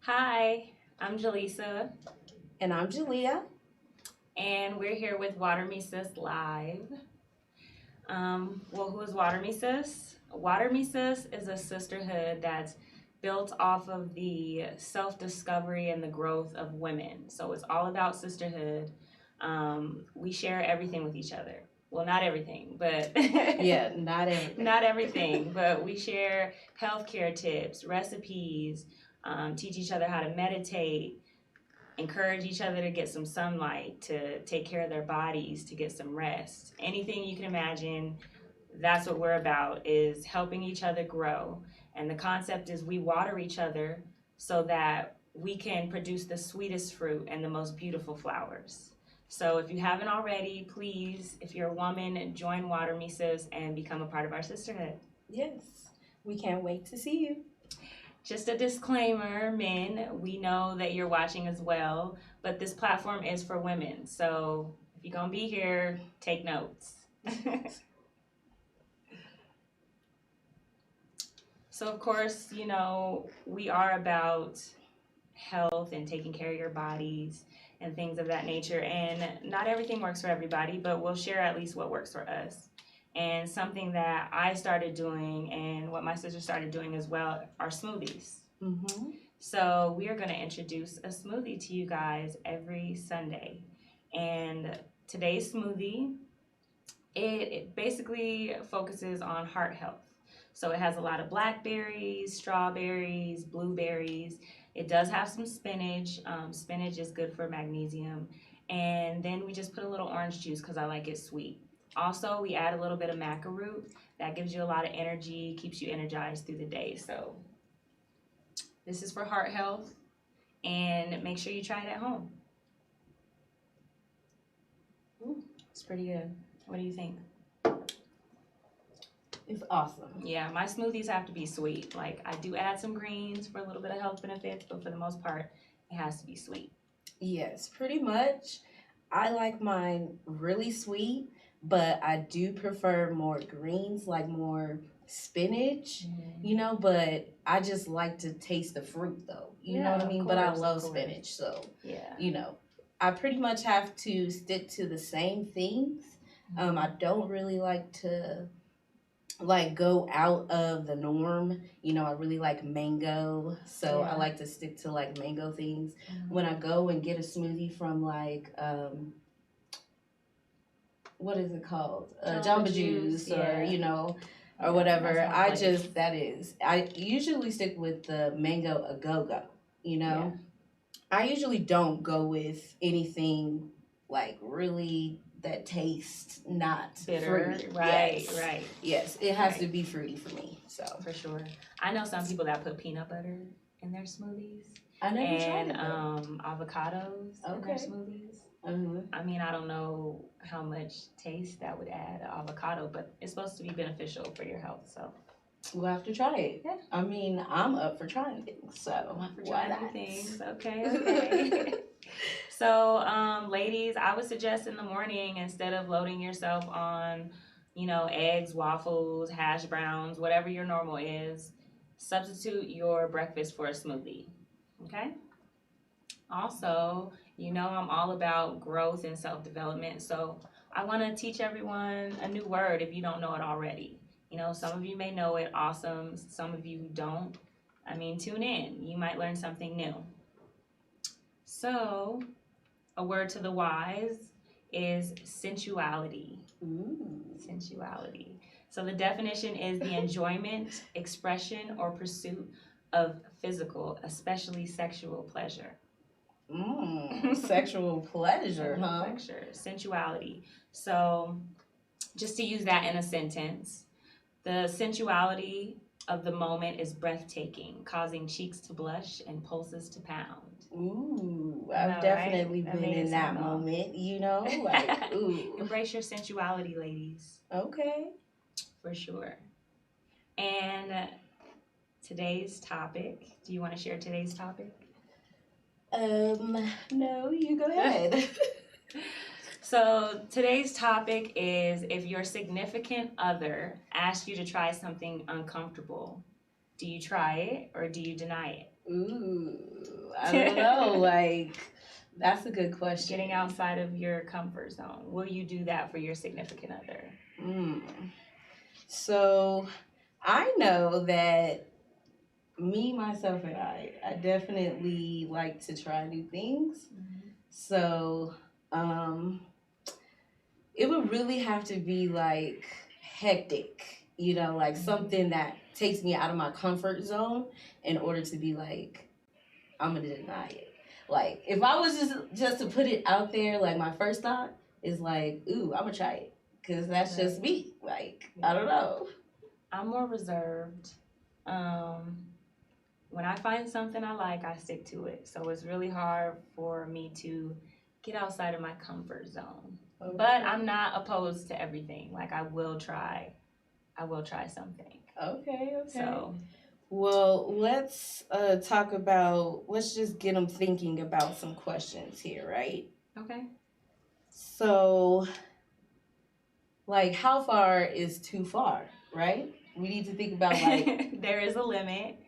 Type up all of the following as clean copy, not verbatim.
Hi, I'm JALESA, And I'm JALEAH. and we're here with Water Me Sis Live. Who is Water Me Sis? Water Me Sis is a sisterhood that's built off of the self-discovery and the growth of women. So it's all about sisterhood. We share everything with each other. Well, not everything, but Yeah, not everything. not everything, but we share healthcare tips, recipes, teach each other how to meditate, encourage each other to get some sunlight, to take care of their bodies, to get some rest. Anything you can imagine, that's what we're about, is helping each other grow. And the concept is we water each other so that we can produce the sweetest fruit and the most beautiful flowers. So if you haven't already, please, if you're a woman, join Water Me Sis and become a part of our sisterhood. Yes, we can't wait to see you. Just a disclaimer, men, we know that you're watching as well, but this platform is for women. So if you're going to be here, take notes. So, of course, we are about health and taking care of your bodies and things of that nature. And not everything works for everybody, but we'll share at least what works for us. And something that I started doing and what my sister started doing as well are smoothies. Mm-hmm. So we are going to introduce a smoothie to you guys every Sunday. And today's smoothie, it basically focuses on heart health. So it has a lot of blackberries, strawberries, blueberries. It does have some spinach. Spinach is good for magnesium. And then we just put a little orange juice because I like it sweet. Also, we add a little bit of maca root. That gives you a lot of energy, keeps you energized through the day. So this is for heart health, and make sure you try it at home. Ooh, it's pretty good. What do you think? It's awesome. Yeah, my smoothies have to be sweet. Like, I do add some greens for a little bit of health benefits, but for the most part, it has to be sweet. Yes, pretty much. I like mine really sweet, but I do prefer more greens, like more spinach, but I just like to taste the fruit though. You know what I mean? But I love spinach, so yeah. I pretty much have to stick to the same things. I don't really like to go out of the norm. I really like mango, so I like to stick to like mango things. When I go and get a smoothie from what is it called? Jamba Juice or whatever. I usually stick with the mango a-go-go, Yeah. I usually don't go with anything like really that tastes not bitter. fruity. Right, yes. right. Yes, it has to be fruity for me. So for sure. I know some people that put peanut butter in their smoothies. I never tried And it though. Avocados in their smoothies. I mean, I don't know how much taste that would add avocado, but it's supposed to be beneficial for your health. So we'll have to try it. Yeah. I mean, I'm up for trying things, so I'm up for why trying not? things. Okay. So, ladies, I would suggest in the morning, instead of loading yourself on, eggs, waffles, hash browns, whatever your normal is, substitute your breakfast for a smoothie. Okay? Also, I'm all about growth and self-development, so I want to teach everyone a new word if you don't know it already. Some of you may know it, awesome. Some of you don't. I mean, tune in. You might learn something new. So, a word to the wise is sensuality. Ooh. Sensuality. So the definition is the enjoyment, expression, or pursuit of physical, especially sexual pleasure. Sexual pleasure, huh? Pleasure, sensuality. So just to use that in a sentence, the sensuality of the moment is breathtaking, causing cheeks to blush and pulses to pound. Ooh, I've definitely been in that moment, like, ooh. Embrace your sensuality, ladies. Okay. For sure. And today's topic, do you want to share today's topic? No, you go ahead. So today's topic is if your significant other asks you to try something uncomfortable, do you try it or do you deny it? Ooh, I don't know. Like, that's a good question. Getting outside of your comfort zone. Will you do that for your significant other? So, I know that me, myself, and I definitely like to try new things. So, it would really have to be like hectic, you know, like something that takes me out of my comfort zone in order to be like, I'm gonna deny it. Like, if I was just to put it out there, like my first thought is like, ooh, I'm gonna try it, because that's just me. Like, I don't know. I'm more reserved. When I find something I like, I stick to it. So it's really hard for me to get outside of my comfort zone. Okay. But I'm not opposed to everything. Like, I will try something. Okay. So, well, let's talk about, let's just get them thinking about some questions here, right? Okay. So, like, how far is too far, right? We need to think about, like... There is a limit.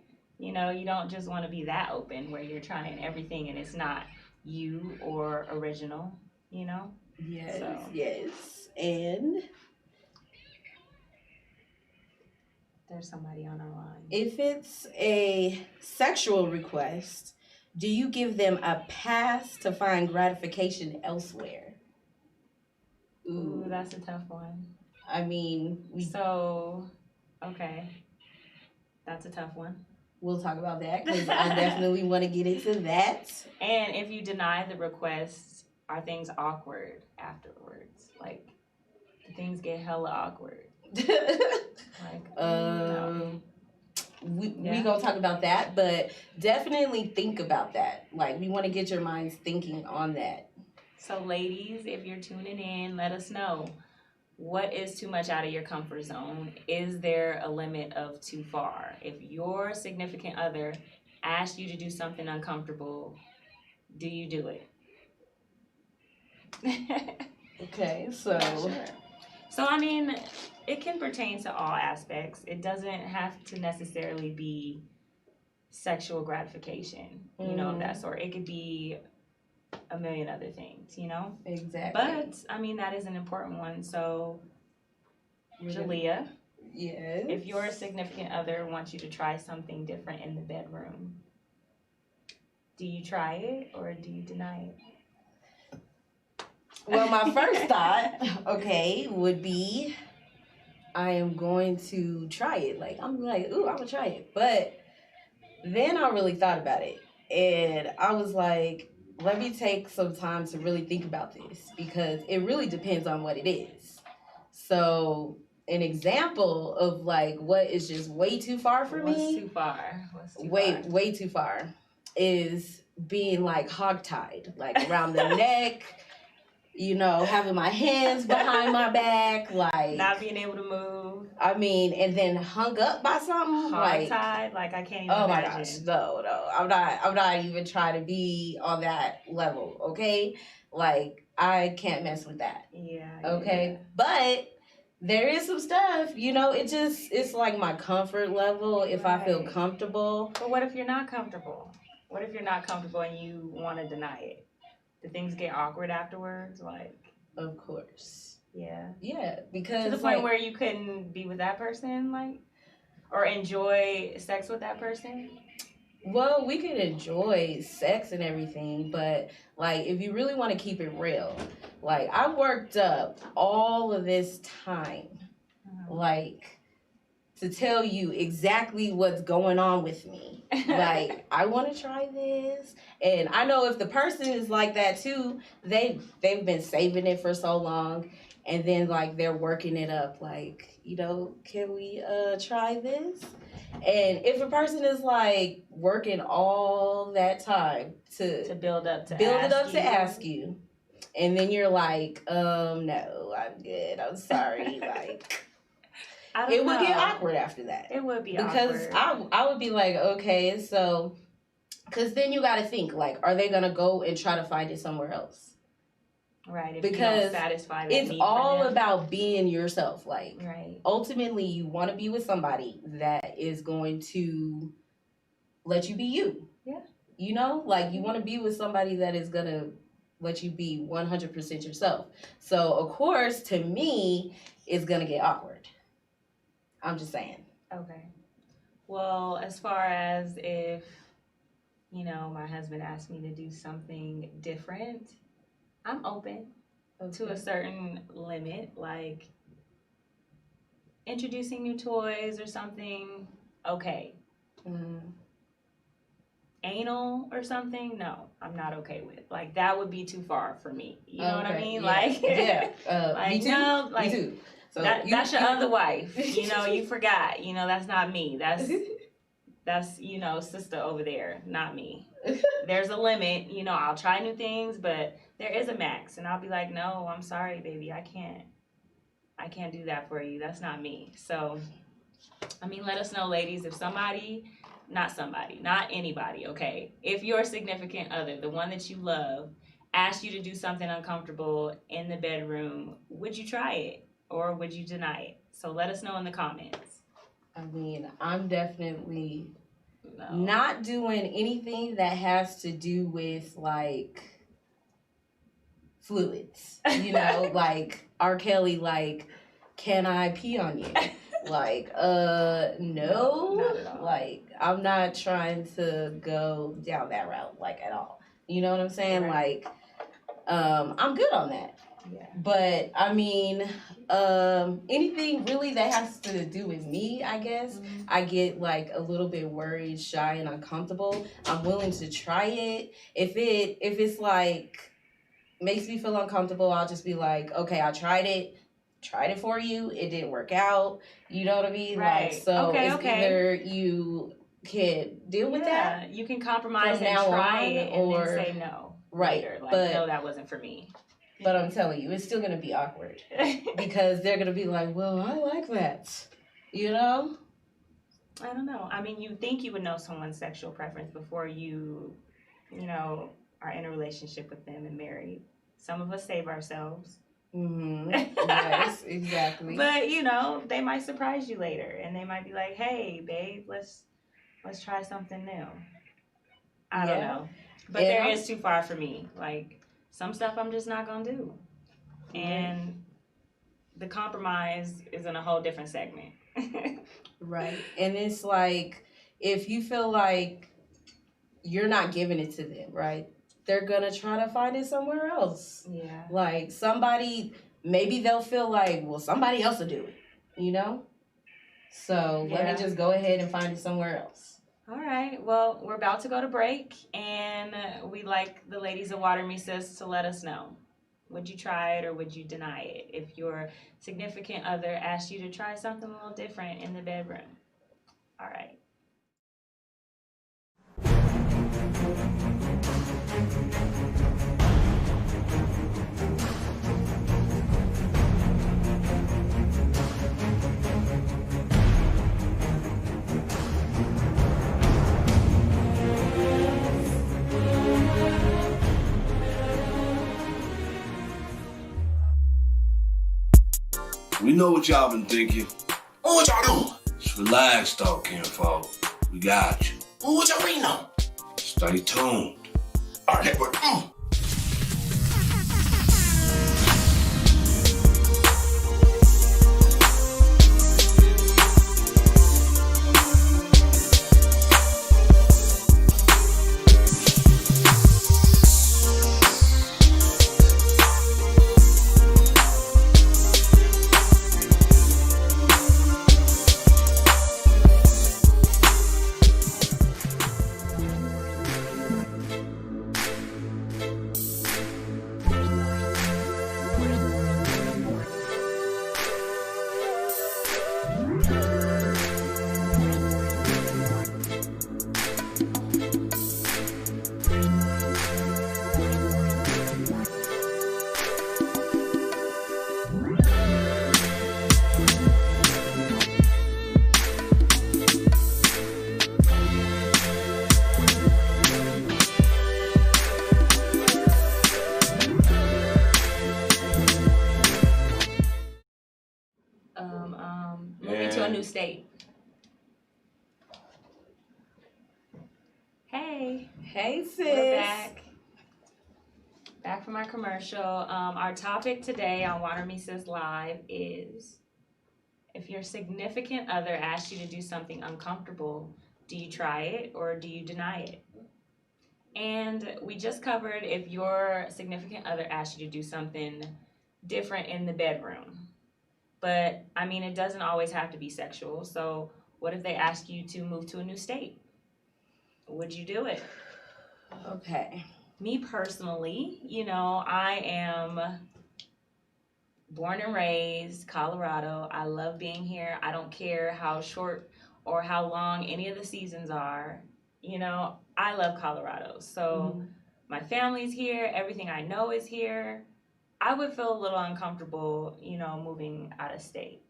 You know, you don't just want to be that open where you're trying everything and it's not you or original, you know? Yes, yes. And... there's somebody on our line. If it's a sexual request, do you give them a pass to find gratification elsewhere? Ooh, that's a tough one. I mean, okay. That's a tough one. We'll talk about that, because I definitely want to get into that. And if you deny the request, are things awkward afterwards? Like, do things get hella awkward? Like, no. We gonna talk about that, but definitely think about that. Like, we want to get your minds thinking on that. So, ladies, if you're tuning in, let us know. What is too much out of your comfort zone? Is there a limit of too far? If your significant other asks you to do something uncomfortable, do you do it? Okay, so... Sure. So, I mean, it can pertain to all aspects. It doesn't have to necessarily be sexual gratification, you know, of that sort. It could be a million other things, you know? Exactly. But, I mean, that is an important one. So, JALEAH, yes, if your significant other wants you to try something different in the bedroom, do you try it or do you deny it? Well, my first thought, okay, would be I am going to try it. Like, I'm like, ooh, I'm gonna try it. But then I really thought about it, and I was like, let me take some time to really think about this, because it really depends on what it is. So, an example of like what is just way too far for me. What's too far? Way too far is being like hogtied, like around the neck. You know, having my hands behind my back, like not being able to move. I mean, and then hung up by something, hogtied, like I can't even imagine. My gosh, no, I'm not even trying to be on that level, okay? Like, I can't mess with that. Yeah. Okay, yeah. But there is some stuff, you know. It's like my comfort level. If I feel comfortable. But what if you're not comfortable? What if you're not comfortable and you want to deny it? Do things get awkward afterwards? Like, of course. Yeah. Yeah, because to the point where you couldn't be with that person, like, or enjoy sex with that person. Well, we could enjoy sex and everything, but like, if you really want to keep it real, like, I worked up all of this time, like, to tell you exactly what's going on with me. Like, I want to try this. And I know if the person is like that too, they've been saving it for so long. And then, like, they're working it up. Like, you know, can we try this? And if a person is, like, working all that time to build up to ask you. And then you're like, no, I'm good. I'm sorry. Like... It would get awkward after that. It would be because awkward. I would be like, okay, so, because then you got to think, like, are they going to go and try to find it somewhere else? Right. If because you don't satisfy that it's need all for them. about being yourself. Like, right. Ultimately, you want to be with somebody that is going to let you be you. Yeah. You know, like you want to be with somebody that is going to let you be 100% yourself. So, of course, to me, it's going to get awkward. I'm just saying. Okay. Well, as far as if, you know, my husband asked me to do something different, I'm open to a certain limit, like introducing new toys or something. Okay. Anal or something, no, I'm not okay with. Like that would be too far for me. You know what I mean? Yeah. Like, like me too. no, like me too. So that's your other wife. You know, you forgot. You know, that's not me. That's you know, sister over there, not me. There's a limit. You know, I'll try new things, but there is a max, and I'll be like, no, I'm sorry, baby, I can't do that for you. That's not me. So, I mean, let us know, ladies, if not anybody, okay? If your significant other, the one that you love, asked you to do something uncomfortable in the bedroom, would you try it or would you deny it? So let us know in the comments. I mean, I'm definitely not doing anything that has to do with like fluids, you know, like R. Kelly, like, can I pee on you? Like, no, not at all. Like, I'm not trying to go down that route, like, at all. You know what I'm saying? Right. Like, I'm good on that. Yeah. But, I mean, anything really that has to do with me, I guess, I get, like, a little bit worried, shy, and uncomfortable. I'm willing to try it. If it's, like, makes me feel uncomfortable, I'll just be like, okay, I tried it for you, it didn't work out, you know what I mean? Right. Like, so either you can deal with that, you can compromise and try it and then say no later. Like, but no, that wasn't for me. But I'm telling you, it's still gonna be awkward because they're gonna be like, well, I like that, you know? I don't know. I mean, you think you would know someone's sexual preference before you know, are in a relationship with them and married. Some of us save ourselves. Yes, exactly. But you know, they might surprise you later, and they might be like, "Hey, babe, let's try something new." I don't know, but there is too far for me. Like some stuff, I'm just not gonna do, and the compromise is in a whole different segment. Right, and it's like if you feel like you're not giving it to them, right? They're gonna try to find it somewhere else. Yeah. Like somebody, maybe they'll feel like, well, somebody else will do it, you know? So let me just go ahead and find it somewhere else. All right. Well, we're about to go to break, and we'd like the ladies of Water Me Sis to let us know. Would you try it or would you deny it if your significant other asked you to try something a little different in the bedroom? All right. We know what y'all been thinking. Oh, what y'all doing? Just relax, though, kinfolk. We got you. Well, what y'all waiting on? Stay tuned. AHRR Network. Moving to a new state. Hey. Hey, sis. We're back. Back from our commercial. Our topic today on Water Me Sis Live is if your significant other asks you to do something uncomfortable, do you try it or do you deny it? And we just covered if your significant other asks you to do something different in the bedroom. But, I mean, it doesn't always have to be sexual. So what if they ask you to move to a new state? Would you do it? Okay. Me personally, I am born and raised Colorado. I love being here. I don't care how short or how long any of the seasons are. I love Colorado. So my family's here. Everything I know is here. I would feel a little uncomfortable, moving out of state.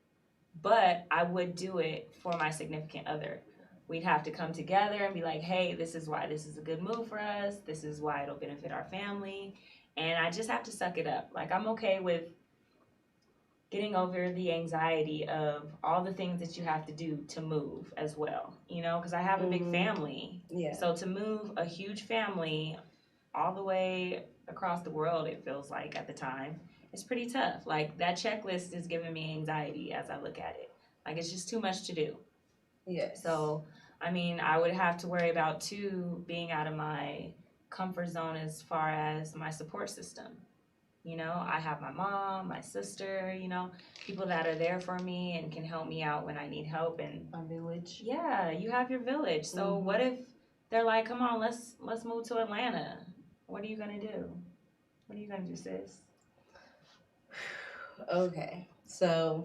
But I would do it for my significant other. We'd have to come together and be like, hey, this is why this is a good move for us. This is why it'll benefit our family. And I just have to suck it up. Like, I'm okay with getting over the anxiety of all the things that you have to do to move as well, because I have a big family. Yeah. So to move a huge family all the way across the world, it feels like at the time, it's pretty tough. Like, that checklist is giving me anxiety as I look at it. Like, it's just too much to do. Yes. So, I mean, I would have to worry about, too, being out of my comfort zone as far as my support system. I have my mom, my sister, people that are there for me and can help me out when I need help. And my village. Yeah, you have your village. So what if they're like, come on, let's move to Atlanta? What are you going to do? What are you going to do, sis? Okay. So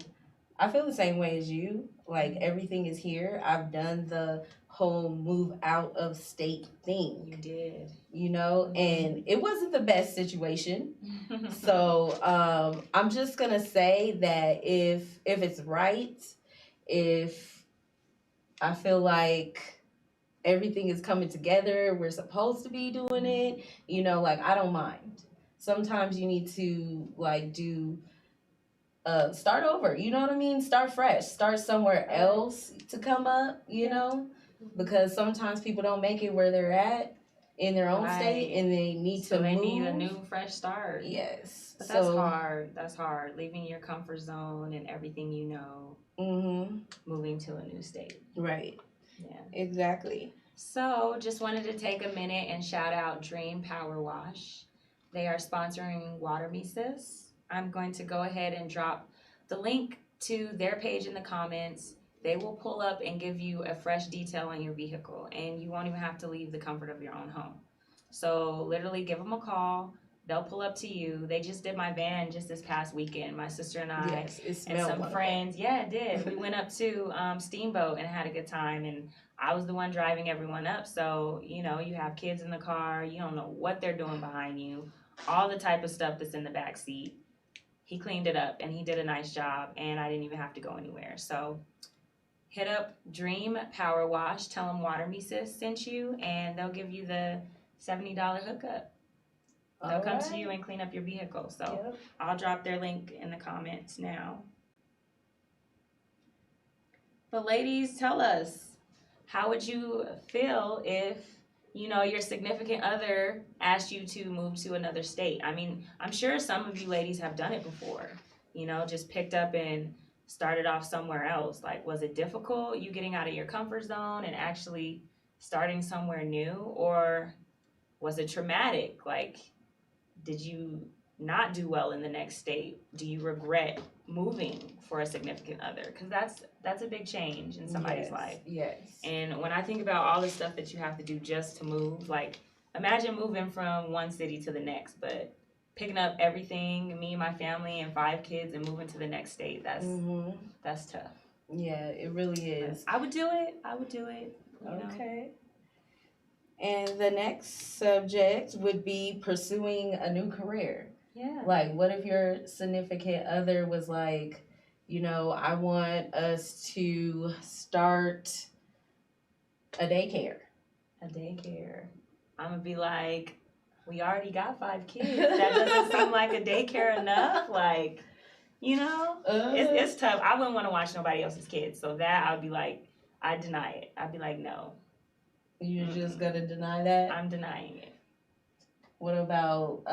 I feel the same way as you. Like, everything is here. I've done the whole move out of state thing. You did. And it wasn't the best situation. So I'm just going to say that if it's right, if I feel like everything is coming together, we're supposed to be doing it, like, I don't mind. Sometimes you need to, like, do start over, you know what I mean? Start fresh, start somewhere else to come up, because sometimes people don't make it where they're at in their own state, and they need to they move. Need a new fresh start. Yes. But that's hard, leaving your comfort zone and everything moving to a new state. Right. Yeah. Exactly. So just wanted to take a minute and shout out Dream Power Wash. They are sponsoring Water Me Sis. I'm going to go ahead and drop the link to their page in the comments. They will pull up and give you a fresh detail on your vehicle, and you won't even have to leave the comfort of your own home. So literally give them a call. They'll pull up to you. They just did my van just this past weekend. My sister and I and some friends. Yeah, it did. We went up to Steamboat and had a good time, and I was the one driving everyone up. So, you have kids in the car. You don't know what they're doing behind you. All the type of stuff that's in the back seat. He cleaned it up, and he did a nice job, and I didn't even have to go anywhere. So hit up Dream Power Wash. Tell them Water Me Sis sent you, and they'll give you the $70 hookup. They'll come to you and clean up your vehicle. So I'll drop their link in the comments now. But ladies, tell us, how would you feel if, your significant other asked you to move to another state? I mean, I'm sure some of you ladies have done it before, just picked up and started off somewhere else. Like, was it difficult, you getting out of your comfort zone and actually starting somewhere new? Or was it traumatic? Like, did you not do well in the next state? Do you regret moving for a significant other? Because that's a big change in somebody's life. Yes. And when I think about all the stuff that you have to do just to move, like, imagine moving from one city to the next, but picking up everything, me and my family and 5 kids, and moving to the next state. That's tough. Yeah, it really is. But I would do it. Okay. And the next subject would be pursuing a new career. Yeah. Like, what if your significant other was like, I want us to start a daycare. I'm going to be like, we already got 5 kids. That doesn't seem like a daycare enough. Like, it's tough. I wouldn't want to watch nobody else's kids. So that I'd be like, I'd deny it. I'd be like, no. You're just gonna deny that? I'm denying it. What about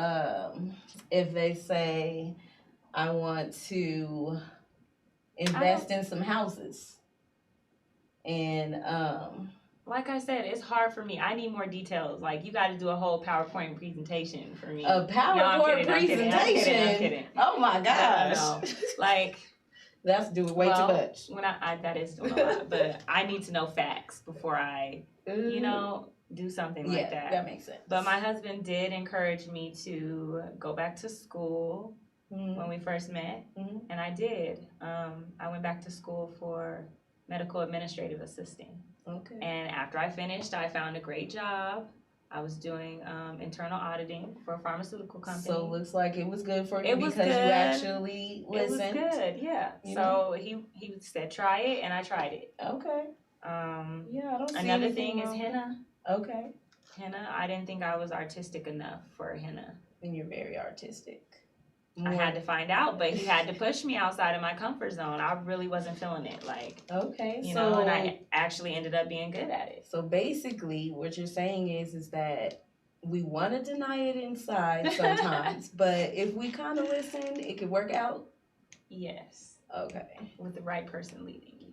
if they say, I want to invest in some houses? And like I said, it's hard for me. I need more details. Like, you got to do a whole PowerPoint presentation for me. a PowerPoint presentation? I'm kidding. Oh my gosh. No. Like, that's doing way too much. When that is doing a lot, but I need to know facts before I, do something like that. That makes sense. But my husband did encourage me to go back to school when we first met, and I did. I went back to school for medical administrative assisting. Okay. And after I finished, I found a great job. I was doing internal auditing for a pharmaceutical company. So it looks like it was good for you because you actually listened. It was good, yeah. So he said try it, and I tried it. Okay. I don't see another thing is henna. Okay. Henna, I didn't think I was artistic enough for henna. And you're very artistic. I had to find out, but he had to push me outside of my comfort zone. I really wasn't feeling it, and I actually ended up being good at it. So basically, what you're saying is that we want to deny it inside sometimes, but if we kind of listen, it could work out. Yes. Okay. With the right person leading you.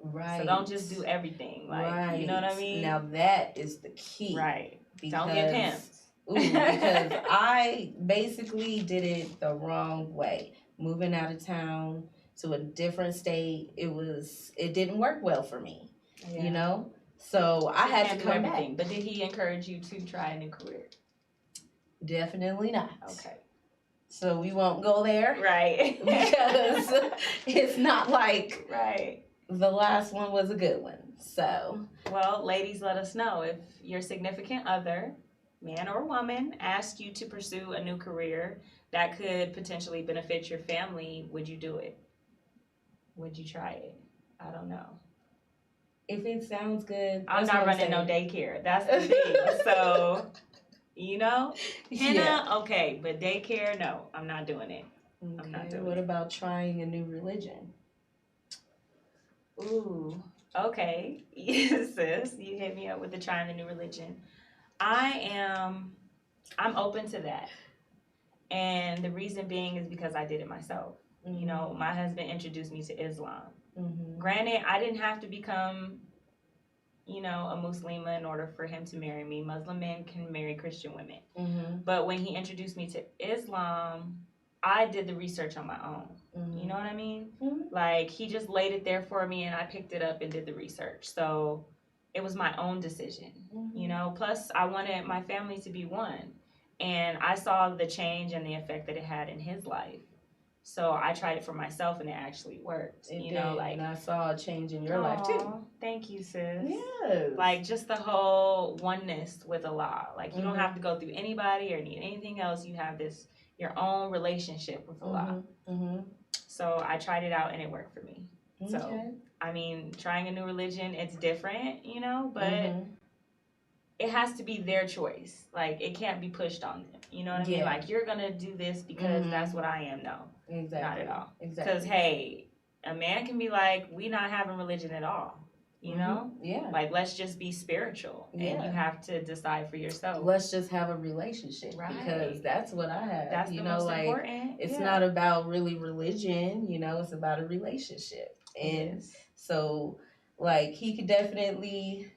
Right. So don't just do everything. You know what I mean? Now that is the key. Right. Don't get pimped. Because I basically did it the wrong way. Moving out of town to a different state, it didn't work well for me. Yeah. So I had to do come everything. back. But did he encourage you to try a new career? Definitely not. Okay. So we won't go there. Right. Because it's not like right. The last one was a good one. So. Well, ladies, let us know if your significant other, man or woman, asked you to pursue a new career that could potentially benefit your family. Would you do it? Would you try it? I don't know. If it sounds good. I'm not running no daycare. That's the thing. So, henna, okay, but daycare, no, I'm not doing it. Okay. I'm not doing What it. about trying a new religion? Ooh, okay. Yes, sis, you hit me up with the trying the new religion. I'm open to that. And the reason being is because I did it myself. Mm-hmm. My husband introduced me to Islam. Mm-hmm. Granted, I didn't have to become, a Muslima in order for him to marry me. Muslim men can marry Christian women. Mm-hmm. But when he introduced me to Islam, I did the research on my own. Mm-hmm. You know what I mean? Mm-hmm. He just laid it there for me and I picked it up and did the research. So it was my own decision, Plus, I wanted my family to be one. And I saw the change and the effect that it had in his life. So I tried it for myself and it actually worked. And I saw a change in your life too. Thank you, sis. Yes. Just the whole oneness with Allah. You don't have to go through anybody or need anything else. You have your own relationship with Allah. Mm-hmm. So I tried it out and it worked for me. Okay. So, trying a new religion, it's different, but it has to be their choice. It can't be pushed on them. You know what I mean? You're going to do this because that's what I am. No. Exactly. Not at all. Exactly. Because, hey, a man can be we not having religion at all. You know? Yeah. Let's just be spiritual. And you have to decide for yourself. Let's just have a relationship. Right. Because that's what I have. That's the most important. It's not about really religion, it's about a relationship. And so, he could definitely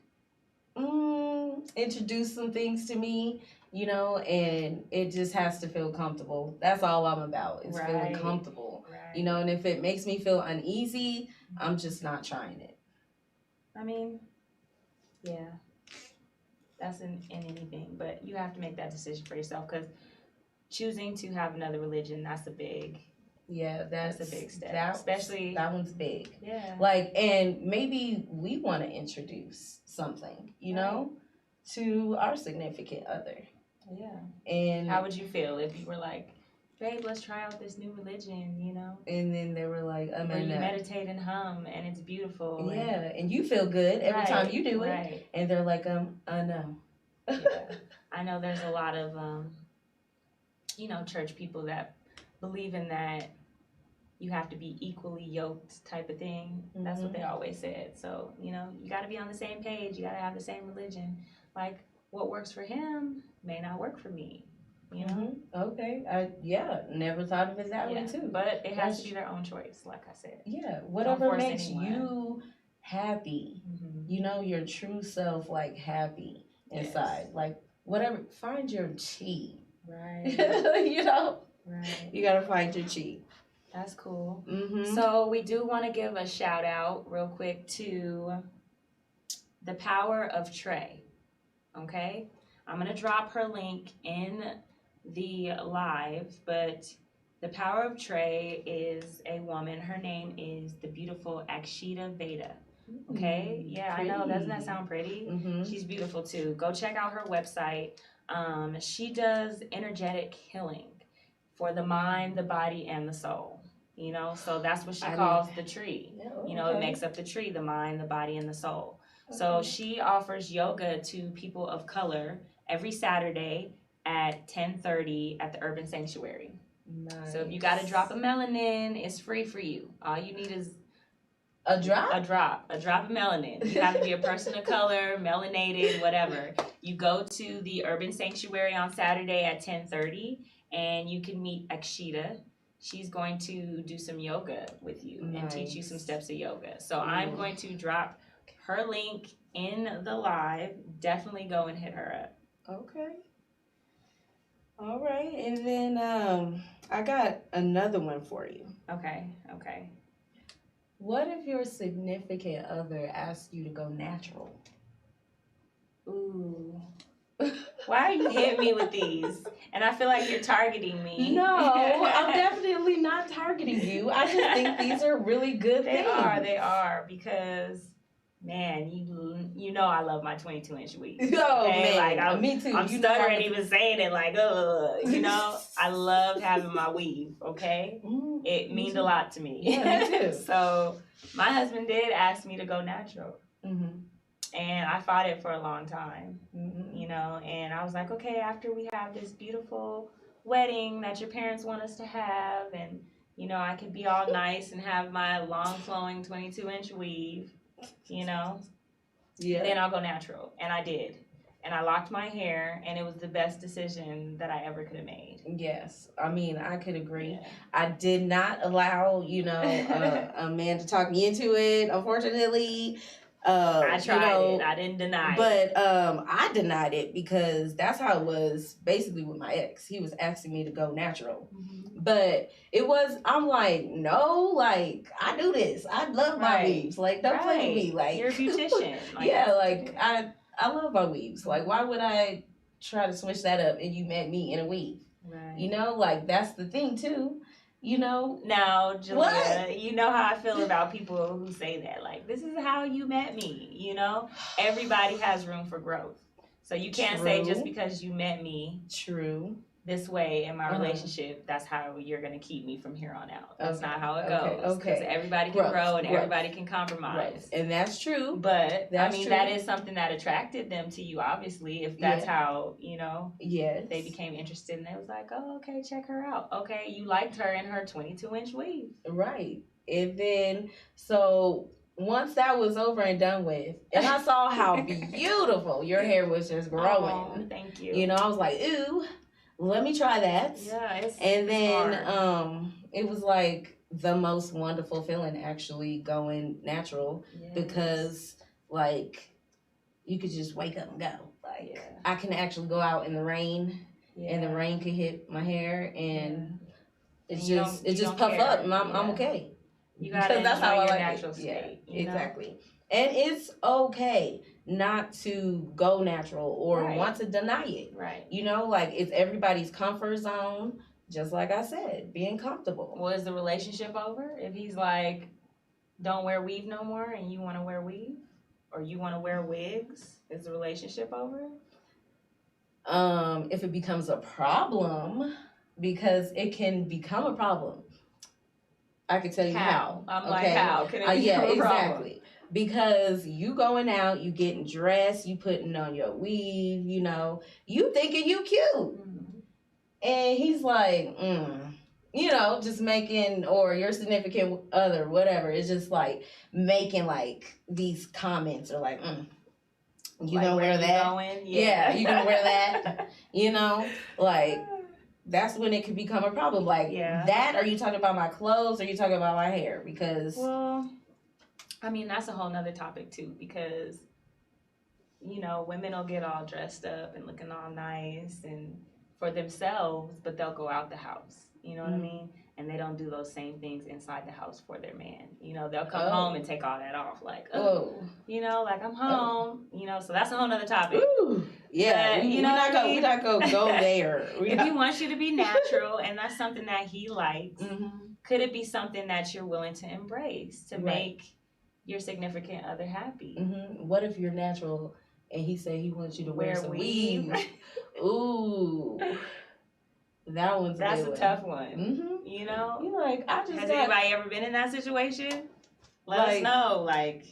introduce some things to me, and it just has to feel comfortable. That's all I'm about, is feeling comfortable. Right. And if it makes me feel uneasy, I'm just not trying it. Yeah. That's in anything, but you have to make that decision for yourself, because choosing to have another religion, that's a big that's a big step. Especially that one's big. Yeah. And maybe we want to introduce something, to our significant other. Yeah. And how would you feel if you were babe, let's try out this new religion, And then they were like, where you meditate and hum and it's beautiful. Yeah, and you feel good every time you do it. Right. And they're like, no. Yeah. I know there's a lot of church people that believe in that, you have to be equally yoked type of thing. That's what they always said. So, you know, you got to be on the same page. You got to have the same religion. Like, what works for him may not work for me, you know? Okay. Never thought of it that way too. But it has to be their own choice, like I said. Yeah, whatever makes anyone. You happy, you know, your true self, like, happy inside. Like, whatever, find your chi. Right. You know? Right. You gotta find your chi. That's cool. So we do want to give a shout out real quick to the power of Trey. Okay? I'm going to drop her link in the live, but the power of Trey is a woman. Her name is the beautiful Akshita Veda. Okay? Yeah, pretty. I know. Doesn't that sound pretty? She's beautiful too. Go check out her website. She does energetic healing for the mind, the body, and the soul. You know, so that's what she calls the tree. You know, it makes up the tree, the mind, the body, and the soul. So she offers yoga to people of color every Saturday at 10:30 at the Urban Sanctuary. Nice. So if you got to drop a melanin, it's free for you. All you need is a drop of melanin. You have to be a person of color, melanated, whatever. You go to the Urban Sanctuary on Saturday at 10:30, and you can meet Akshita. She's going to do some yoga with you and teach you some steps of yoga. So I'm going to drop her link in the live. Definitely go and hit her up. Okay. All right. And then I got another one for you. Okay. What if your significant other asked you to go natural? Ooh. Why are you hitting me with these? And I feel like you're targeting me. No, I'm definitely not targeting you. I just think these are really good things. They are, because, man, you know I love my 22-inch weaves. Oh, okay? man, like, me too. I'm stuttering even saying it, like, you know, I love having my weave, okay? It means a lot to me. Yeah, me too. So my husband did ask me to go natural. And I fought it for a long time, you know, and I was like, okay, after we have this beautiful wedding that your parents want us to have, and, you know, I could be all nice and have my long flowing 22-inch weave, you know, then I'll go natural. And I did. And I locked my hair, and it was the best decision that I ever could have made. Yes. I mean, I could agree. Yeah. I did not allow, you know, a man to talk me into it, unfortunately. I tried it. I didn't deny it. But I denied it because that's how it was basically with my ex. He was asking me to go natural. But I'm like, no, like, I do this. I love my weaves. Like, don't play with me. Like, you're a beautician. Like, yeah, like, I love my weaves. Like, why would I try to switch that up and you met me in a weave? Right. You know, like, that's the thing, too. You know? Now, JALEAH, you know how I feel about people who say that. Like, this is how you met me, you know? Everybody has room for growth. So you can't say just because you met me this way in my relationship, that's how you're going to keep me from here on out. That's not how it goes. Because everybody can grow and everybody can compromise. And that's true. But, that is something that attracted them to you, obviously, if that's how, you know, they became interested. And they was like, oh, okay, check her out. Okay, you liked her in her 22-inch weave. Right. And then, so once that was over and done with, and I saw how beautiful your hair was just growing. Oh, thank you. You know, I was like, ooh. Let me try that. Yeah, and then it was like the most wonderful feeling actually going natural because like you could just wake up and go. Like I can actually go out in the rain and the rain could hit my hair and it just puff up and I'm okay. You gotta enjoy your natural state. Yeah, exactly. And it's okay not to go natural or want to deny it. Right. You know, like it's everybody's comfort zone, just like I said, being comfortable. Well, is the relationship over? If he's like, don't wear weave no more and you want to wear weave? Or you want to wear wigs? Is the relationship over? If it becomes a problem, because it can become a problem. I can tell you how. I'm like, how can it become a problem? Exactly. Because you going out, you getting dressed, you putting on your weave, you know, you thinking you cute. And he's like, you know, just making, or your significant other, whatever, is just like making like these comments or like, you like, gonna wear that? Going? Yeah, you gonna wear that? You know, like that's when it could become a problem. Like that, are you talking about my clothes or are you talking about my hair? Because well, I mean, that's a whole nother topic too, because you know, women will get all dressed up and looking all nice and for themselves, but they'll go out the house. You know what I mean? And they don't do those same things inside the house for their man. You know, they'll come home and take all that off. Like, you know, like I'm home. You know, so that's a whole nother topic. Ooh. Yeah, but, we're not gonna go there. If he wants you to be natural and that's something that he likes, could it be something that you're willing to embrace to make your significant other happy? What if you're natural and he said he wants you to wear some weave? Ooh. That's a tough one. You know? You're like, has anybody ever been in that situation? Let us know. Like,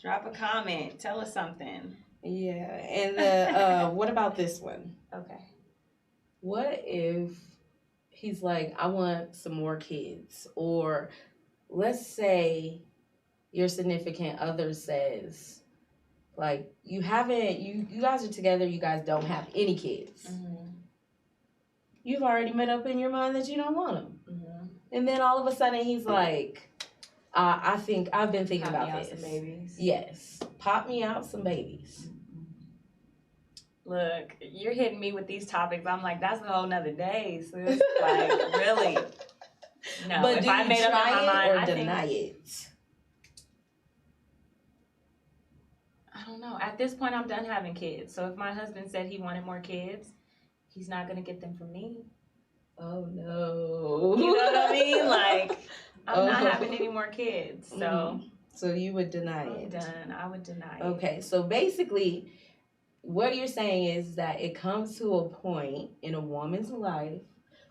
drop a comment. Tell us something. Yeah. And what about this one? Okay. What if he's like, I want some more kids? Or let's say your significant other says, like, you guys are together, you guys don't have any kids. You've already made up in your mind that you don't want them. And then all of a sudden he's like, I think I've been thinking about this. Some babies. Yes. Pop me out some babies. Look, you're hitting me with these topics. I'm like, that's a whole nother day, sis. Like, really? No. But if do I you made up try in my mind, or I deny it? I don't know. At this point, I'm done having kids. So if my husband said he wanted more kids, he's not going to get them from me. Oh, no. You know what I mean? Like, I'm not having any more kids. So So you would deny it? Done. I would deny it. Okay. So basically, what you're saying is that it comes to a point in a woman's life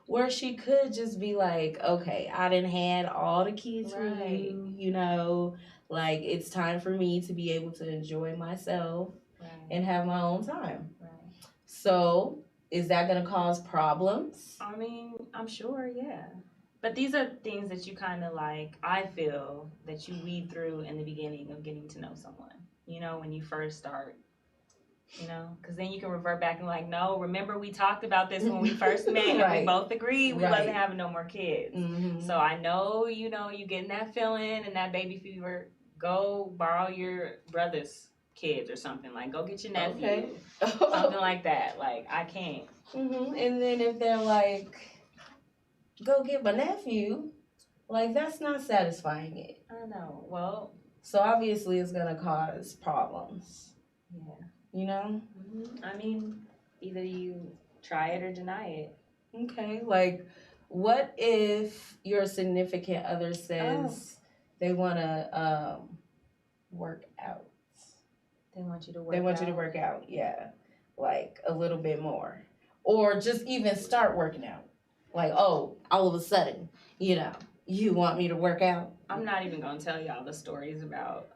where she could just be like, okay, I done had all the kids for you, you know, like it's time for me to be able to enjoy myself and have my own time. So is that going to cause problems? I mean, I'm sure, yeah. But these are things that you kind of like, I feel, that you weed through in the beginning of getting to know someone. You know, when you first start, you know, because then you can revert back and like, no, remember we talked about this when we first met and we both agreed we wasn't having no more kids. So I know, you know, you getting that feeling and that baby fever. Go borrow your brother's kids or something. Like, go get your nephew. Something like that. Like, I can't. And then if they're like, go get my nephew, like, that's not satisfying it. I know. Well. So obviously it's going to cause problems. Yeah. You know? I mean, either you try it or deny it. Okay. Like, what if your significant other says they want to work out? They want you to work out. They want you to work out, yeah. Like, a little bit more. Or just even start working out. Like, oh, all of a sudden, you know, you want me to work out? I'm not even going to tell y'all the stories about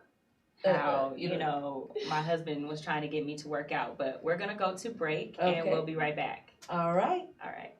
how, you know, my husband was trying to get me to work out. But we're going to go to break, and we'll be right back. All right. All right.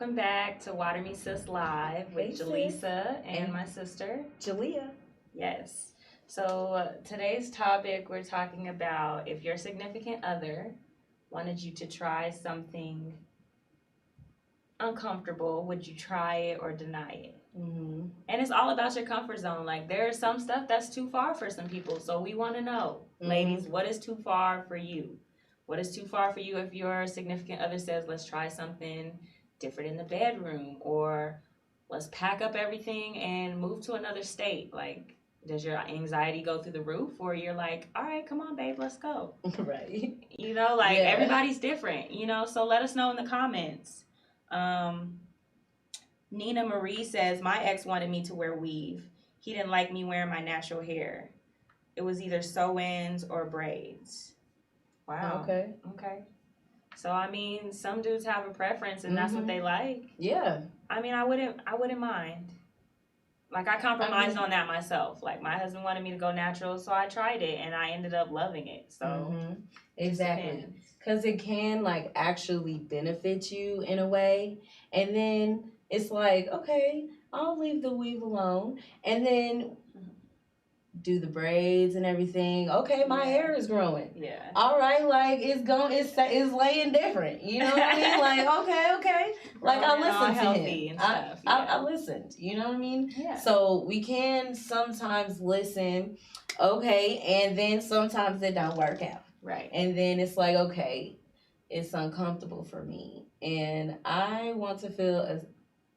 welcome back to Water Me Sis Live with Hey, sis. JALESA and And- my sister. JALEAH. Yes. So today's topic, we're talking about if your significant other wanted you to try something uncomfortable, would you try it or deny it? Mm-hmm. And it's all about your comfort zone. Like, there's some stuff that's too far for some people. So we want to know, ladies, what is too far for you? What is too far for you if your significant other says, let's try something different in the bedroom, or let's pack up everything and move to another state? Like, does your anxiety go through the roof, or you're like, all right, come on, babe, let's go? Right. You know, like, Yeah. everybody's different, you know, so let us know in the comments. Nina Marie says, my ex wanted me to wear weave. He didn't like me wearing my natural hair. It was either sew-ins or braids. Wow. Okay. Okay. So, I mean, some dudes have a preference, and that's what they like. Yeah. I mean, I wouldn't mind. Like, I compromised on that myself. Like, my husband wanted me to go natural, so I tried it, and I ended up loving it. So, Exactly. Because it can, like, actually benefit you in a way. And then it's like, okay, I'll leave the weave alone. And then do the braids and everything. Okay, my hair is growing. Yeah. All right, like, it's laying different. You know what I mean? Like, okay. Like, I listened to him. And stuff. I listened. You know what I mean? Yeah. So we can sometimes listen, okay, and then sometimes it don't work out. Right. And then it's like, okay, it's uncomfortable for me, and I want to feel as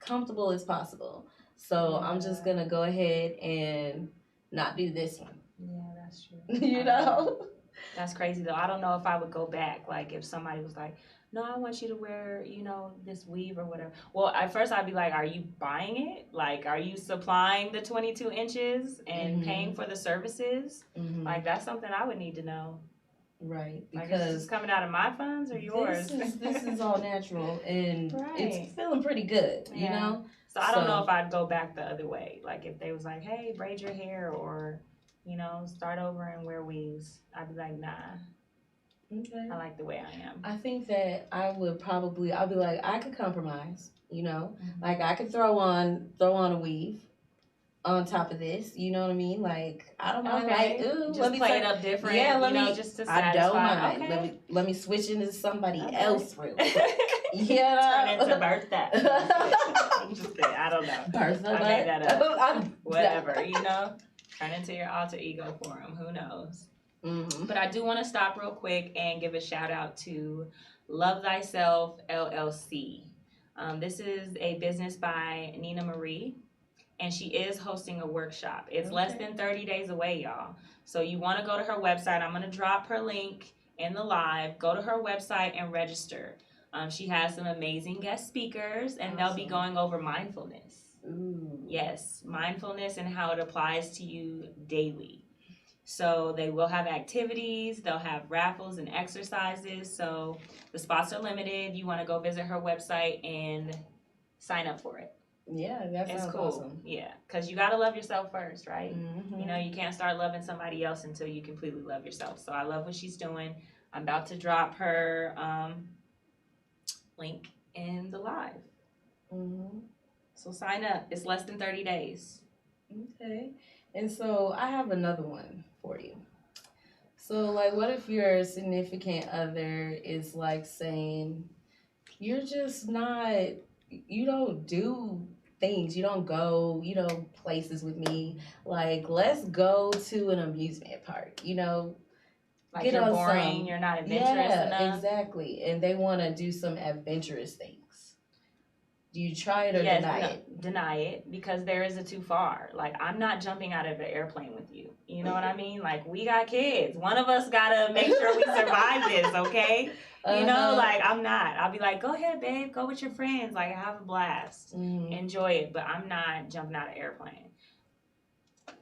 comfortable as possible. So I'm just gonna go ahead and not do this one. Yeah, that's true. You know? That's crazy though. I don't know if I would go back. Like, if somebody was like, no, I want you to wear, you know, this weave or whatever. Well, at first I'd be like, are you buying it? Like, are you supplying the 22 inches and paying for the services? Like, that's something I would need to know. Right, Like, is this coming out of my funds or yours? This is all natural, and Right. it's feeling pretty good, you Yeah. know? So I don't know if I'd go back the other way. Like, if they was like, hey, braid your hair, or, you know, start over and wear weaves, I'd be like, nah. Okay. I like the way I am. I think that I'll be like, I could compromise, you know? Like, I could throw on a weave on top of this, you know what I mean? Like, I don't mind, like, ooh, just let me play it up different. Yeah, just to I satisfy. don't mind. Okay. Let me switch into somebody Okay. else real quick. Turn into Bertha. I'm just kidding. I don't know. Bertha. I made that up. Whatever, Yeah. you know? Turn into your alter ego for him. Who knows? Mm-hmm. But I do want to stop real quick and give a shout out to Love Thyself LLC. This is a business by Nina Marie, and she is hosting a workshop. It's less than 30 days away, y'all. So you want to go to her website. I'm going to drop her link in the live. Go to her website and register. She has some amazing guest speakers, and they'll be going over mindfulness. Ooh. Yes, mindfulness and how it applies to you daily. So they will have activities, they'll have raffles and exercises. So the spots are limited. You want to go visit her website and sign up for it. Yeah, that sounds cool. awesome. Yeah, because you got to love yourself first, right? Mm-hmm. You know, you can't start loving somebody else until you completely love yourself. So I love what she's doing. I'm about to drop her link in the live. Mm-hmm. So sign up. It's less than 30 days. Okay. And so I have another one for you. So, like, what if your significant other is like saying, you're just not, you don't do things, you don't go, places with me. Like, let's go to an amusement park, Like, get you're on boring, some. you're not adventurous enough. Yeah, exactly. And they want to do some adventurous things. Do you try it or deny it? Deny it, because there is a too far. Like, I'm not jumping out of an airplane with you. You know what I mean? Like, we got kids. One of us got to make sure we survive this, okay? You know, like, I'm not. I'll be like, go ahead, babe. Go with your friends. Like, have a blast. Enjoy it. But I'm not jumping out of an airplane.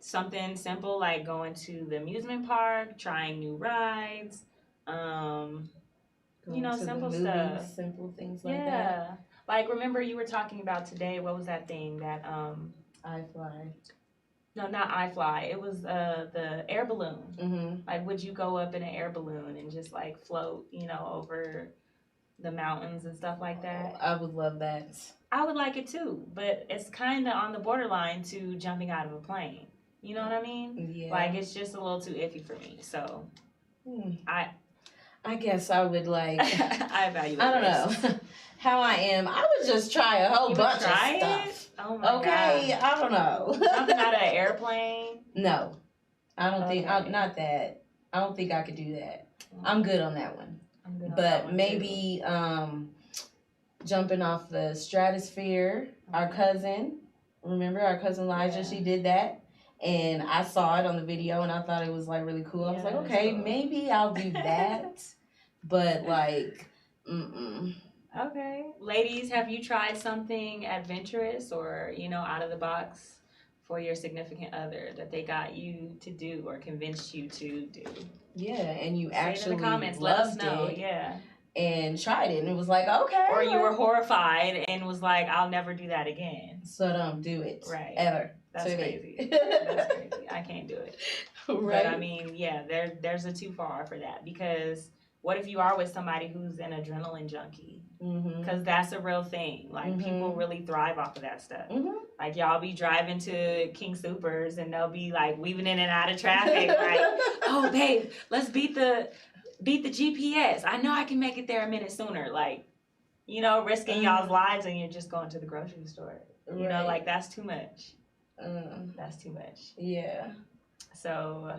Something simple like going to the amusement park, trying new rides, simple stuff. Simple things like that. Yeah. Like, remember you were talking about today, what was that thing that, I fly. No, not iFly. It was the air balloon. Mm-hmm. Like, would you go up in an air balloon and just, like, float, over the mountains and stuff like that. I would love that. I would like it too, but it's kind of on the borderline to jumping out of a plane. You know what I mean? Yeah. Like, it's just a little too iffy for me. So, I guess I would like. I evaluate. I don't know how I am. I would just try a whole bunch of stuff. Oh my Okay, God. I don't know. Jumping out of an airplane? No, I don't think. Okay. Not that. I don't think I could do that. I'm good on that one. I'm good on that But one maybe jumping off the stratosphere. Our cousin, remember our cousin Elijah? Yeah. She did that. And I saw it on the video and I thought it was like really cool. I was Yeah, like, that's okay, cool. maybe I'll do that. But like, Okay. Ladies, have you tried something adventurous or, out of the box for your significant other that they got you to do or convinced you to do? Yeah, and you Say actually it in the comments. Let us loved know. it Yeah. and tried it and it was like, okay. Or you were horrified and was like, I'll never do that again. So don't do it. Right. Ever. That's to crazy. me. That's crazy. I can't do it. Right. But I mean, yeah, there's a too far for that, because what if you are with somebody who's an adrenaline junkie? Because that's a real thing. Like, people really thrive off of that stuff. Like, y'all be driving to King Supers and they'll be like weaving in and out of traffic. Like, oh babe, let's beat the GPS. I know I can make it there a minute sooner. Like, risking y'all's lives and you're just going to the grocery store. You know, like, that's too much. That's too much. Yeah. So,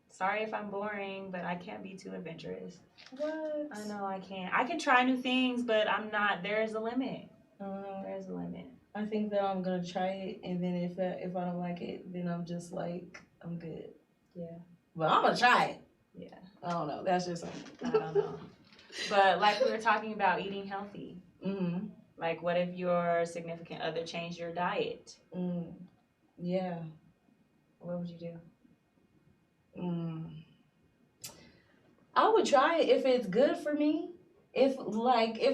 sorry if I'm boring, but I can't be too adventurous. What? I know I can't. I can try new things, but I'm not. There's a limit. There's a limit. I think that I'm gonna try it, and then if I don't like it, then I'm just like, I'm good. Yeah. But I'm gonna try it. Yeah. I don't know. That's just something. I don't know. But like we were talking about eating healthy. Like, what if your significant other changed your diet? Yeah. What would you do? I would try it if it's good for me. If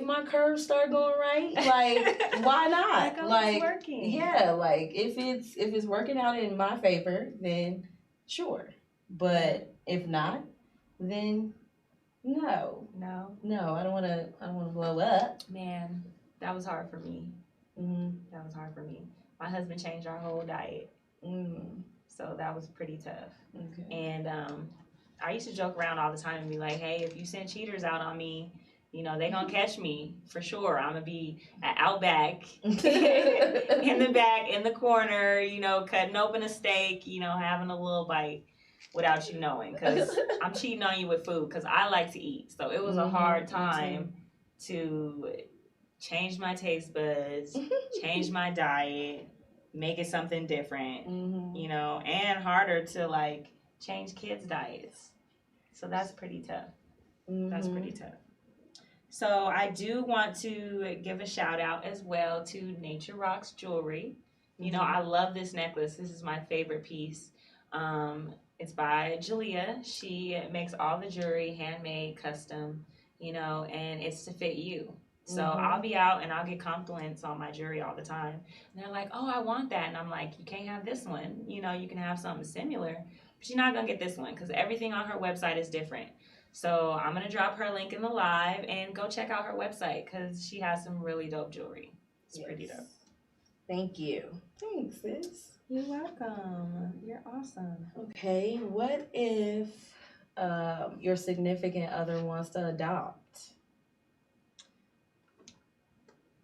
my curves start going right, like, why not? Like, it's working. Yeah, like if it's working out in my favor, then sure. But if not, then no. No. No, I don't want to blow up. Man, that was hard for me. That was hard for me. My husband changed our whole diet. So that was pretty tough. Okay. And I used to joke around all the time and be like, hey, if you send cheaters out on me, they gonna catch me for sure. I'm gonna be out back, in the back, in the corner, cutting open a steak, having a little bite without you knowing, because I'm cheating on you with food, because I like to eat. So it was a hard time to change my taste buds, change my diet, make it something different, and harder to like change kids' diets. So that's pretty tough. That's pretty tough. So I do want to give a shout out as well to Nature Rocks Jewelry. I love this necklace. This is my favorite piece. It's by JALEAH. She makes all the jewelry, handmade, custom, and it's to fit you. So I'll be out and I'll get compliments on my jewelry all the time. And they're like, oh, I want that. And I'm like, you can't have this one. You can have something similar, but you're not going to get this one, because everything on her website is different. So I'm going to drop her link in the live and go check out her website, because she has some really dope jewelry. It's pretty dope. Thank you. Thanks, sis. You're welcome. You're awesome. Okay, what if your significant other wants to adopt?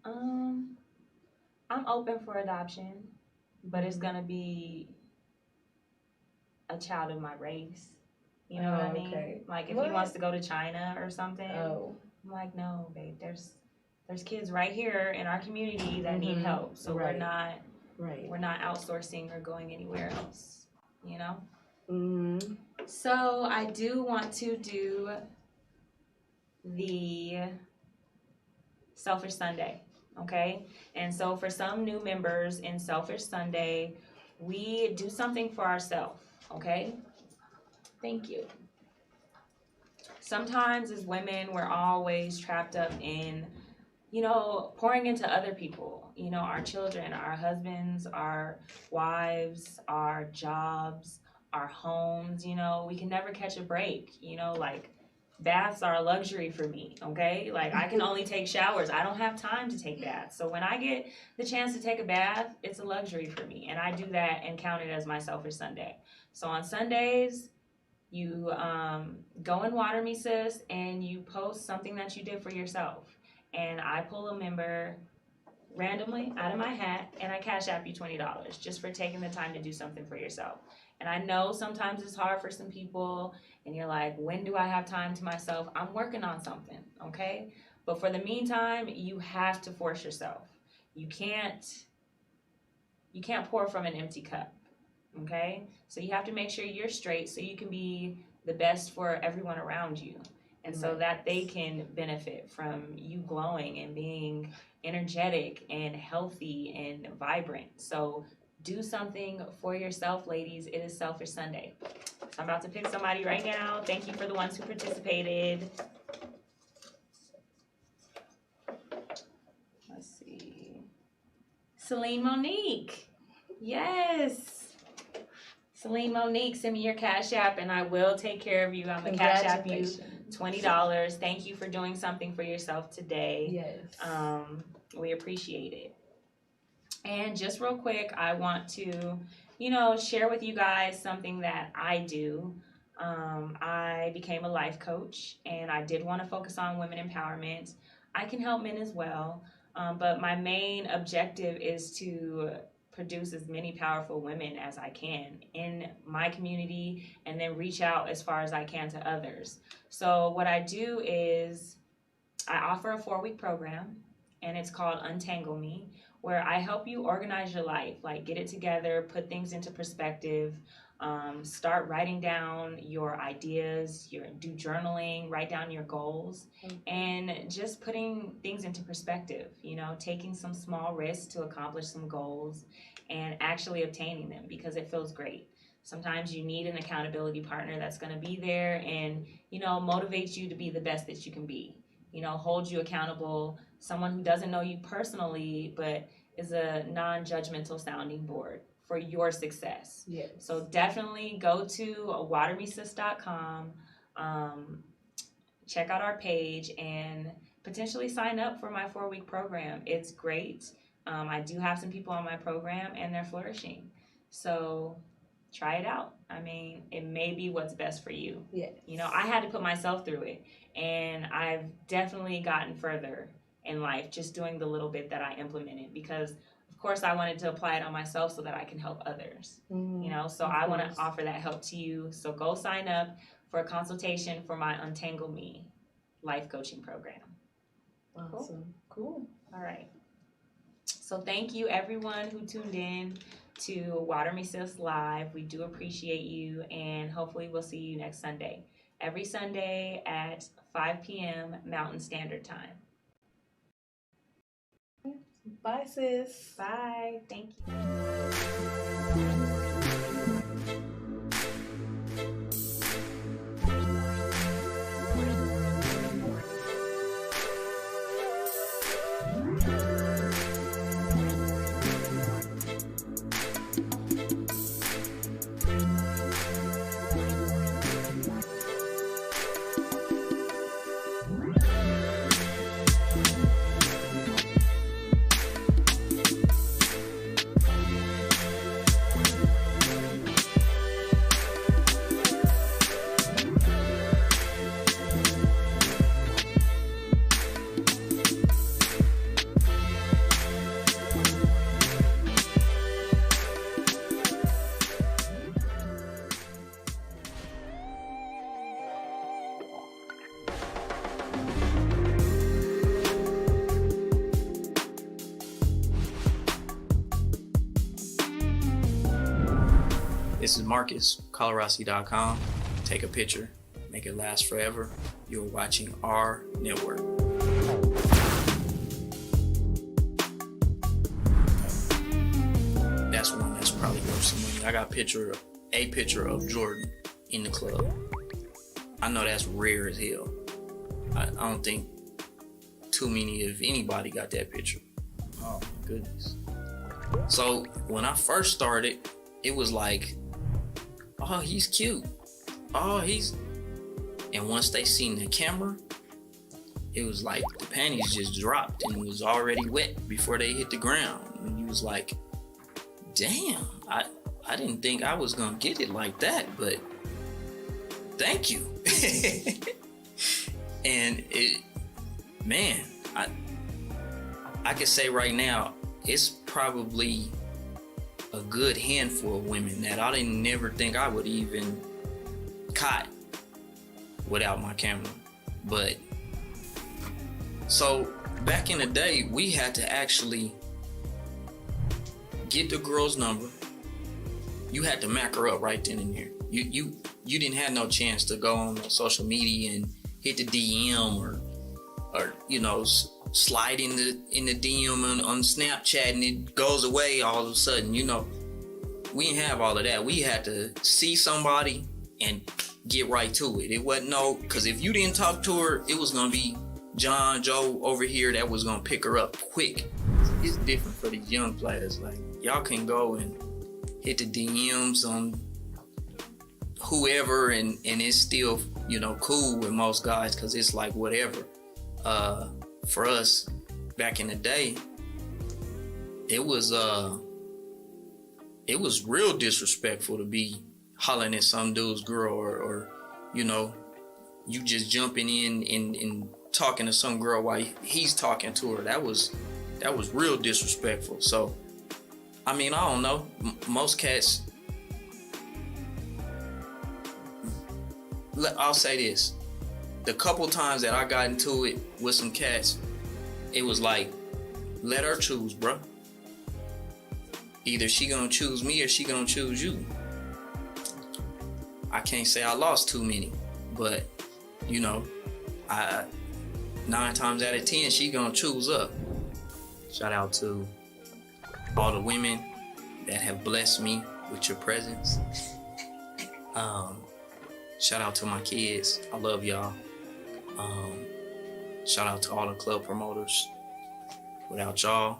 I'm open for adoption, but it's gonna be a child of my race. You know what I mean? Okay. Like, if he wants to go to China or something, I'm like, no, babe. There's kids right here in our community that need help. So we're not outsourcing or going anywhere else. So I do want to do the Selfish Sunday. Okay, and so for some new members in Selfish Sunday, we do something for ourselves. Okay, thank you. Sometimes as women, we're always trapped up in, pouring into other people, our children, our husbands, our wives, our jobs, our homes. We can never catch a break, like baths are a luxury for me, okay? Like, I can only take showers. I don't have time to take baths. So when I get the chance to take a bath, it's a luxury for me. And I do that and count it as my Selfish Sunday. So on Sundays, you go and water me, sis, and you post something that you did for yourself. And I pull a member randomly out of my hat, and I cash app you $20 just for taking the time to do something for yourself. And I know sometimes it's hard for some people, and you're like, when do I have time to myself? I'm working on something, okay? But for the meantime, you have to force yourself. You can't pour from an empty cup, okay? So you have to make sure you're straight so you can be the best for everyone around you. And so that they can benefit from you glowing and being energetic and healthy and vibrant. So do something for yourself, ladies. It is Selfish Sunday. So I'm about to pick somebody right now. Thank you for the ones who participated. Let's see. Celine Monique. Yes. Celine Monique, send me your Cash App and I will take care of you. I'm going to Cash App you $20. Thank you for doing something for yourself today. Yes. We appreciate it. And just real quick, I want to, share with you guys something that I do. I became a life coach, and I did want to focus on women empowerment. I can help men as well, but my main objective is to produce as many powerful women as I can in my community and then reach out as far as I can to others. So what I do is I offer a 4-week program, and it's called Untangle Me, where I help you organize your life, like get it together, put things into perspective, start writing down your ideas, do journaling, write down your goals, and just putting things into perspective, taking some small risks to accomplish some goals and actually obtaining them, because it feels great. Sometimes you need an accountability partner that's going to be there and, motivate you to be the best that you can be, hold you accountable, someone who doesn't know you personally, but is a non-judgmental sounding board for your success. Yes. So definitely go to watermesis.com, check out our page, and potentially sign up for my 4-week program. It's great. I do have some people on my program, and they're flourishing. So try it out. I mean, it may be what's best for you. Yes. I had to put myself through it, and I've definitely gotten further in life just doing the little bit that I implemented, because of course I wanted to apply it on myself so that I can help others. So I want to offer that help to you. So go sign up for a consultation for my Untangle Me life coaching program. Awesome. Cool. All right. So thank you everyone who tuned in to Water Me Sis Live. We do appreciate you, and hopefully we'll see you next Sunday. Every Sunday at 5 p.m. Mountain Standard Time. Bye, sis. Bye. Thank you. This is Marcus, colorossi.com. Take a picture, make it last forever. You're watching our network. That's one that's probably worth some money. I got a picture of Jordan in the club. I know that's rare as hell. I don't think too many, if anybody, got that picture. Oh my goodness. So when I first started, it was like, oh, he's cute. Oh, he's And once they seen the camera, it was like the panties just dropped and it was already wet before they hit the ground. And you was like, damn, I didn't think I was gonna get it like that, but thank you. And man, I can say right now, it's probably a good handful of women that I didn't never think I would even caught without my camera. But so back in the day, we had to actually get the girl's number. You had to mac her up right then and there. You didn't have no chance to go on social media and hit the DM or you know, slide in the DM on Snapchat and it goes away all of a sudden. You know, we didn't have all of that. We had to see somebody and get right to it. It wasn't because if you didn't talk to her, it was gonna be John Joe over here that was gonna pick her up quick. It's different for these young players. Like, y'all can go and hit the DMs on whoever and it's still, you know, cool with most guys because it's like whatever. For us back in the day, it was real disrespectful to be hollering at some dude's girl or you know, you just jumping in and talking to some girl while he's talking to her. That was real disrespectful. So I mean, I don't know, most cats, I'll say this, the couple times that I got into it with some cats, it was like, let her choose, bro. Either she gonna choose me or she gonna choose you. I can't say I lost too many, but you know, 9 times out of 10, she gonna choose up. Shout out to all the women that have blessed me with your presence. Shout out to my kids. I love y'all. Shout out to all the club promoters. Without y'all,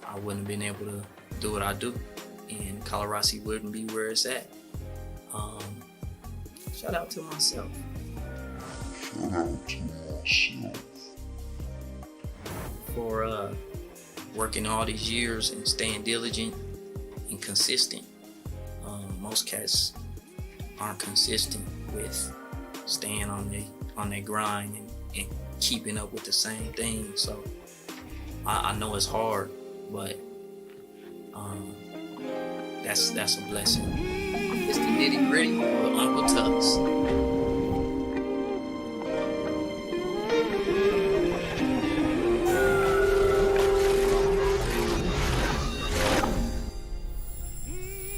I wouldn't have been able to do what I do, and Colorado wouldn't be where it's at. Shout out to myself. For working all these years and staying diligent and consistent. Most cats aren't consistent with staying on their grind and keeping up with the same thing. So I know it's hard, but that's a blessing. It's the nitty gritty with Uncle Tux.